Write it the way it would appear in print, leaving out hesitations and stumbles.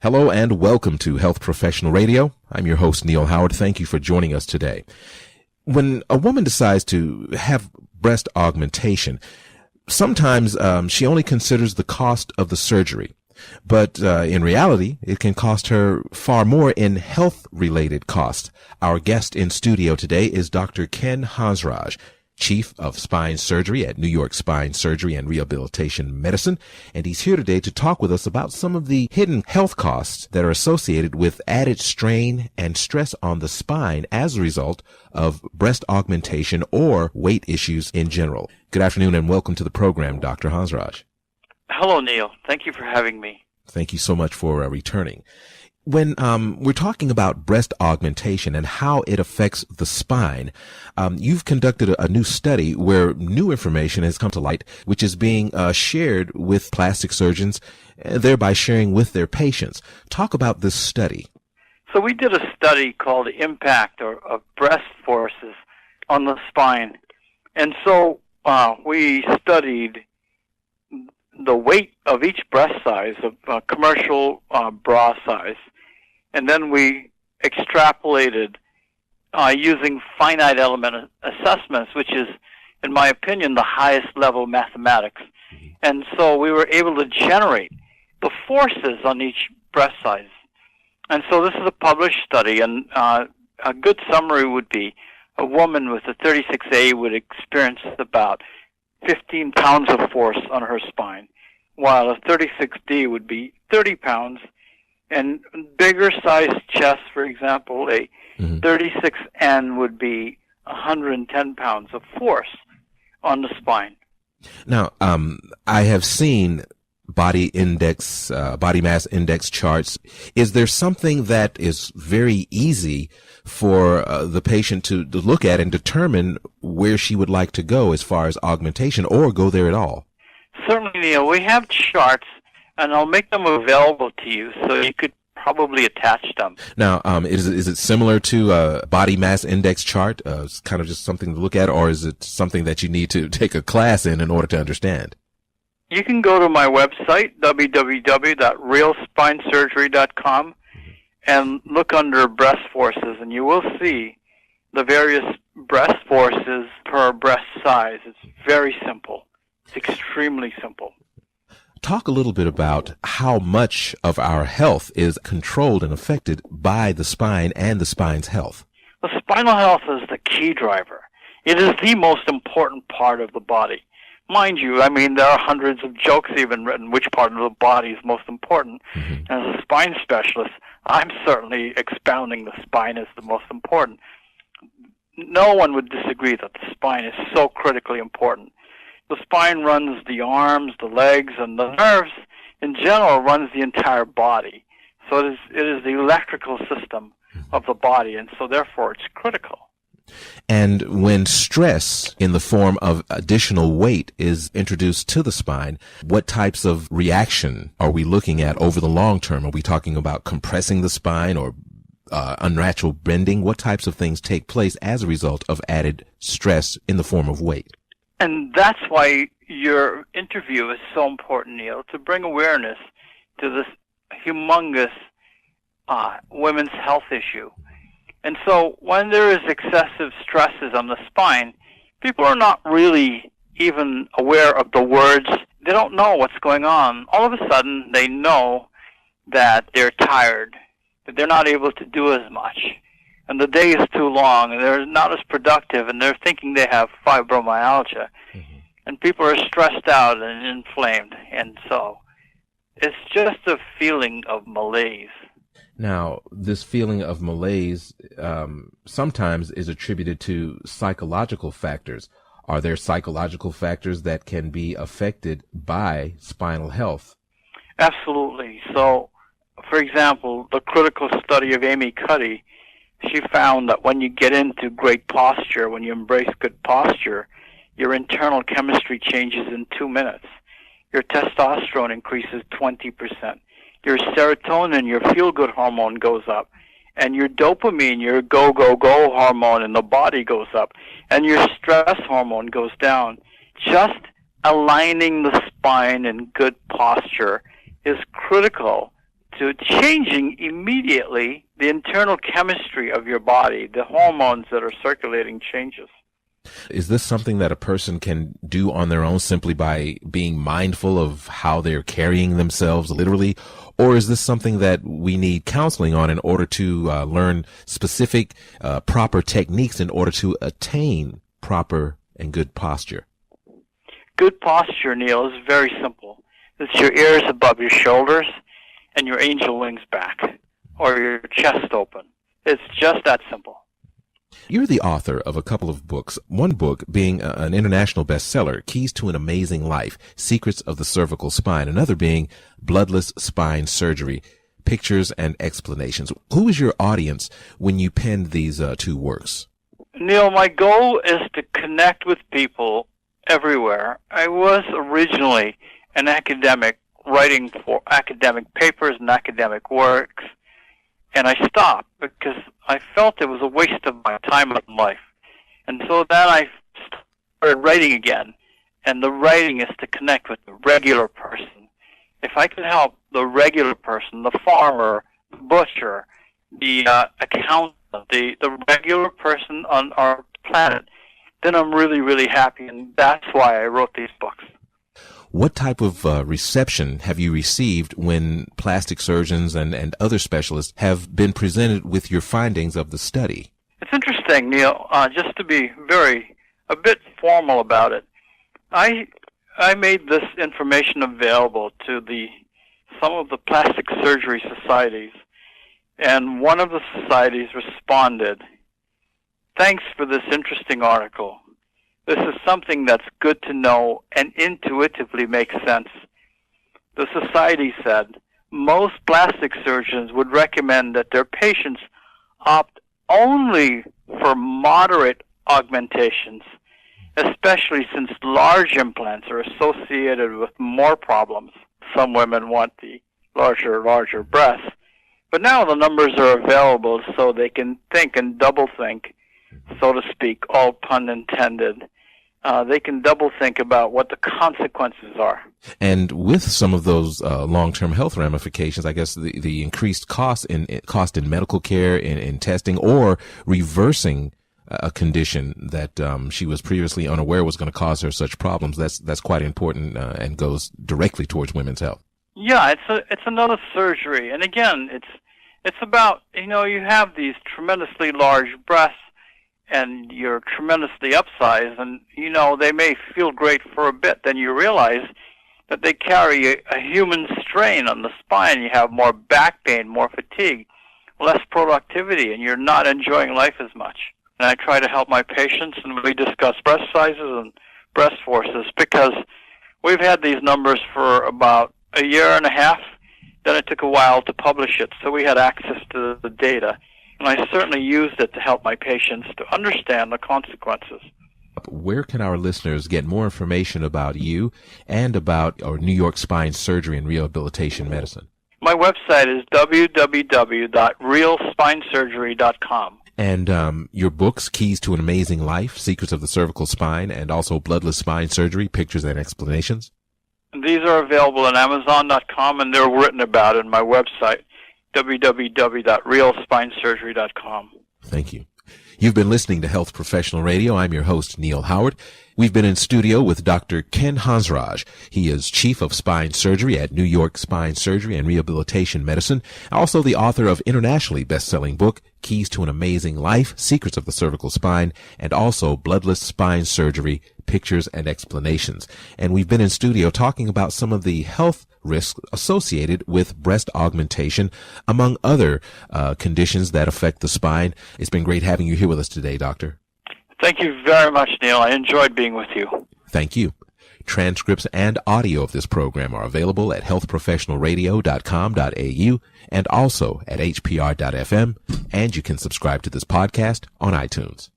Hello and welcome to Health Professional Radio. I'm your host, Neal Howard. Thank you for joining us today. When a woman decides to have breast augmentation, sometimes she only considers the cost of the surgery. But in reality, it can cost her far more in health-related costs. Our guest in studio today is Dr. Ken Hansraj, Chief of Spine Surgery at New York Spine Surgery and Rehabilitation Medicine, and he's here today to talk with us about some of the hidden health costs that are associated with added strain and stress on the spine as a result of breast augmentation or weight issues in general. Good afternoon and welcome to the program, Dr. Hansraj. Hello, Neal. Thank you for having me. Thank you so much for returning. When we're talking about breast augmentation and how it affects the spine, you've conducted a new study where new information has come to light, which is being shared with plastic surgeons, thereby sharing with their patients. Talk about this study. So we did a study called the impact of breast forces on the spine. And so we studied the weight of each breast size, of commercial bra size, and then we extrapolated using finite element assessments, which is, in my opinion, the highest level mathematics. And so we were able to generate the forces on each breast size. And so this is a published study, and a good summary would be a woman with a 36A would experience about 15 pounds of force on her spine, while a 36D would be 30 pounds. And bigger sized chest, for example, a 36N would be 110 pounds of force on the spine. Now, I have seen body mass index charts. Is there something that is very easy for the patient to look at and determine where she would like to go as far as augmentation, or go there at all? Certainly, Neal. We have charts, and I'll make them available to you so you could probably attach them. Now, is it similar to a body mass index chart? It's kind of just something to look at, or is it something that you need to take a class in order to understand? You can go to my website, www.realspinesurgery.com, and look under breast forces, and you will see the various breast forces per breast size. It's very simple. It's extremely simple. Talk a little bit about how much of our health is controlled and affected by the spine and the spine's health. The spinal health is the key driver. It is the most important part of the body. Mind you, I mean, there are hundreds of jokes even written which part of the body is most important. As a spine specialist, I'm certainly expounding the spine as the most important. No one would disagree that the spine is so critically important. The spine runs the arms, the legs, and the nerves in general runs the entire body. So it is the electrical system of the body, and so therefore it's critical. And when stress in the form of additional weight is introduced to the spine, what types of reaction are we looking at over the long term? Are we talking about compressing the spine or unnatural bending? What types of things take place as a result of added stress in the form of weight? And that's why your interview is so important, Neal, to bring awareness to this humongous women's health issue. And so when there is excessive stresses on the spine, people are not really even aware of the words. They don't know what's going on. All of a sudden, they know that they're tired, that they're not able to do as much, and the day is too long, and they're not as productive, and they're thinking they have fibromyalgia. And people are stressed out and inflamed, and so it's just a feeling of malaise. Now, this feeling of malaise sometimes is attributed to psychological factors. Are there psychological factors that can be affected by spinal health? Absolutely. So, for example, the critical study of Amy Cuddy, she found that when you get into great posture, when you embrace good posture, your internal chemistry changes in 2 minutes. Your testosterone increases 20%. Your serotonin, your feel-good hormone, goes up. And your dopamine, your go-go-go hormone in the body goes up. And your stress hormone goes down. Just aligning the spine in good posture is critical to changing immediately the internal chemistry of your body. The hormones that are circulating changes. Is this something that a person can do on their own simply by being mindful of how they're carrying themselves literally? Or is this something that we need counseling on in order to learn specific, proper techniques in order to attain proper and good posture? Good posture, Neal, is very simple. It's your ears above your shoulders and your angel wings back, or your chest open. It's just that simple. You're the author of a couple of books, one book being an international bestseller, Keys to an Amazing Life, Secrets of the Cervical Spine, another being Bloodless Spine Surgery, Pictures and Explanations. Who was your audience when you penned these two works? Neal, my goal is to connect with people everywhere. I was originally an academic, writing for academic papers and academic works, and I stopped because I felt it was a waste of my time in life. And so then I started writing again, and the writing is to connect with the regular person. If I could help the regular person, the farmer, the butcher, the accountant, the regular person on our planet, then I'm really, really happy, and that's why I wrote these books. What type of reception have you received when plastic surgeons and other specialists have been presented with your findings of the study? It's interesting, Neal, just to be a bit formal about it. I made this information available to some of the plastic surgery societies, and one of the societies responded, "Thanks for this interesting article. This is something that's good to know and intuitively makes sense." The society said, most plastic surgeons would recommend that their patients opt only for moderate augmentations, especially since large implants are associated with more problems. Some women want the larger breasts. But now the numbers are available so they can think and double think, so to speak, all pun intended. They can double think about what the consequences are. And with some of those long-term health ramifications, I guess the increased cost in medical care, in testing, or reversing a condition that she was previously unaware was going to cause her such problems, that's quite important and goes directly towards women's health. Yeah, it's another surgery, and again, it's about, you have these tremendously large breasts, and you're tremendously upsized, and, they may feel great for a bit. Then you realize that they carry a human strain on the spine. You have more back pain, more fatigue, less productivity, and you're not enjoying life as much. And I try to help my patients, and we discuss breast sizes and breast forces, because we've had these numbers for about a year and a half. Then it took a while to publish it, so we had access to the data. And I certainly used it to help my patients to understand the consequences. Where can our listeners get more information about you and about our New York Spine Surgery and Rehabilitation Medicine? My website is www.realspinesurgery.com. And your books, Keys to an Amazing Life, Secrets of the Cervical Spine, and also Bloodless Spine Surgery, Pictures and Explanations? These are available on Amazon.com, and they're written about on my website, www.realspinesurgery.com. Thank you. You've been listening to Health Professional Radio. I'm your host, Neal Howard. We've been in studio with Dr. Ken Hansraj. He is Chief of Spine Surgery at New York Spine Surgery and Rehabilitation Medicine, also the author of internationally best-selling book, Keys to an Amazing Life, Secrets of the Cervical Spine, and also Bloodless Spine Surgery, Pictures and Explanations. And we've been in studio talking about some of the health risks associated with breast augmentation, among other conditions that affect the spine. It's been great having you here with us today, Doctor. Thank you very much, Neal. I enjoyed being with you. Thank you. Transcripts and audio of this program are available at healthprofessionalradio.com.au and also at hpr.fm, and you can subscribe to this podcast on iTunes.